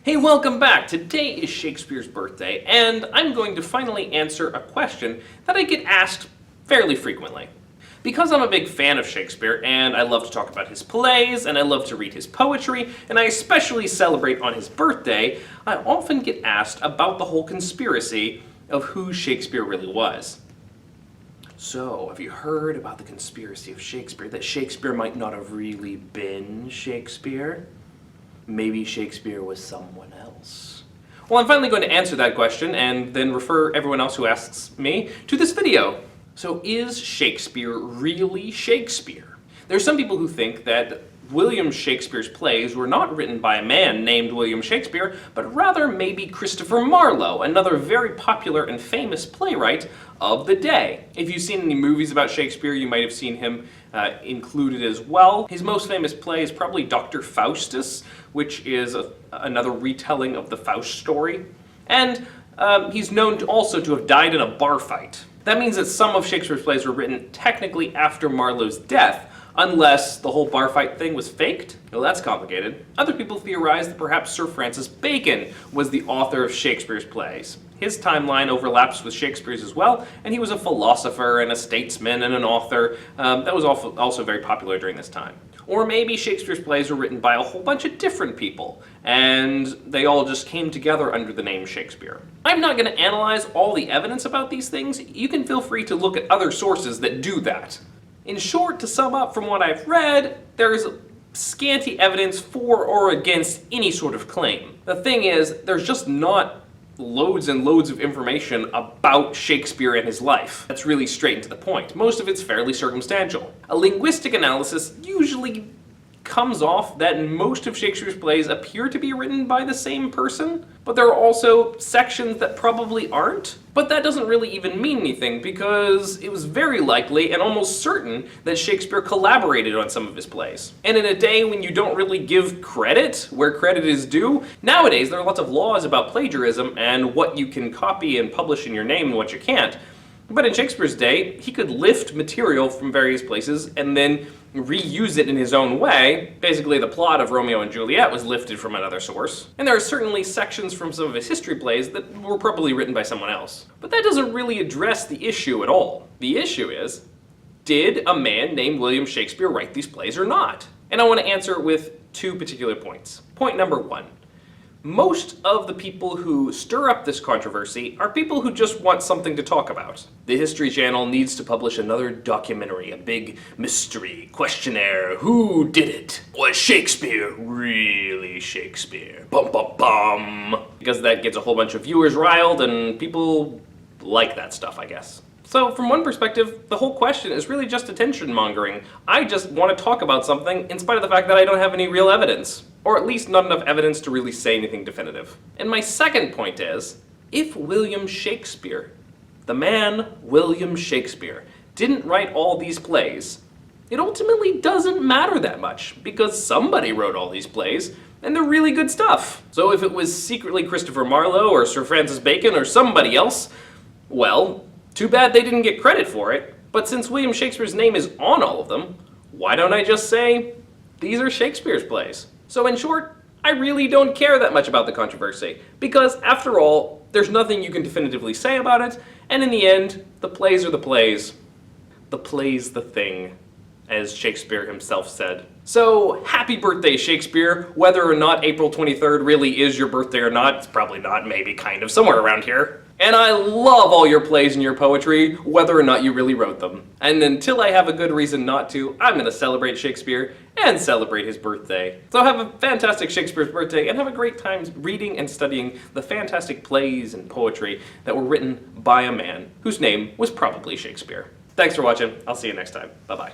Hey, welcome back! Today is Shakespeare's birthday, and I'm going to finally answer a question that I get asked fairly frequently. Because I'm a big fan of Shakespeare, and I love to talk about his plays, and I love to read his poetry, and I especially celebrate on his birthday, I often get asked about the whole conspiracy of who Shakespeare really was. So, have you heard about the conspiracy of Shakespeare, that Shakespeare might not have really been Shakespeare? Maybe Shakespeare was someone else. Well, I'm finally going to answer that question and then refer everyone else who asks me to this video. So is Shakespeare really Shakespeare? There are some people who think that William Shakespeare's plays were not written by a man named William Shakespeare, but rather maybe Christopher Marlowe, another very popular and famous playwright of the day. If you've seen any movies about Shakespeare, you might have seen him included as well. His most famous play is probably Dr. Faustus, which is another retelling of the Faust story. And he's known also to have died in a bar fight. That means that some of Shakespeare's plays were written technically after Marlowe's death, unless the whole bar fight thing was faked. Well, that's complicated. Other people theorize that perhaps Sir Francis Bacon was the author of Shakespeare's plays. His timeline overlaps with Shakespeare's as well, and he was a philosopher and a statesman and an author that was also very popular during this time. Or maybe Shakespeare's plays were written by a whole bunch of different people, and they all just came together under the name Shakespeare. I'm not going to analyze all the evidence about these things. You can feel free to look at other sources that do that. In short, to sum up from what I've read, there is scanty evidence for or against any sort of claim. The thing is, there's just not loads and loads of information about Shakespeare and his life. That's really straight and to the point. Most of it's fairly circumstantial. A linguistic analysis usually comes off that most of Shakespeare's plays appear to be written by the same person, but there are also sections that probably aren't. But that doesn't really even mean anything, because it was very likely and almost certain that Shakespeare collaborated on some of his plays. And in a day when you don't really give credit where credit is due, nowadays there are lots of laws about plagiarism and what you can copy and publish in your name and what you can't. But in Shakespeare's day, he could lift material from various places and then reuse it in his own way. Basically, the plot of Romeo and Juliet was lifted from another source. And there are certainly sections from some of his history plays that were probably written by someone else. But that doesn't really address the issue at all. The issue is, did a man named William Shakespeare write these plays or not? And I want to answer with two particular points. Point number one. Most of the people who stir up this controversy are people who just want something to talk about. The History Channel needs to publish another documentary, a big mystery questionnaire. Who did it? Was Shakespeare really Shakespeare? Bum bum bum. Because that gets a whole bunch of viewers riled, and people like that stuff, I guess. So from one perspective, the whole question is really just attention mongering. I just want to talk about something in spite of the fact that I don't have any real evidence. Or at least not enough evidence to really say anything definitive. And my second point is, if William Shakespeare, the man William Shakespeare, didn't write all these plays, it ultimately doesn't matter that much, because somebody wrote all these plays, and they're really good stuff. So if it was secretly Christopher Marlowe or Sir Francis Bacon or somebody else, well, too bad they didn't get credit for it. But since William Shakespeare's name is on all of them, why don't I just say, these are Shakespeare's plays? So in short, I really don't care that much about the controversy, because after all, there's nothing you can definitively say about it, and in the end, the plays are the plays. The play's the thing, as Shakespeare himself said. So, happy birthday, Shakespeare. Whether or not April 23rd really is your birthday or not, it's probably not, maybe, kind of, somewhere around here. And I love all your plays and your poetry, whether or not you really wrote them. And until I have a good reason not to, I'm going to celebrate Shakespeare and celebrate his birthday. So have a fantastic Shakespeare's birthday and have a great time reading and studying the fantastic plays and poetry that were written by a man whose name was probably Shakespeare. Thanks for watching. I'll see you next time. Bye-bye.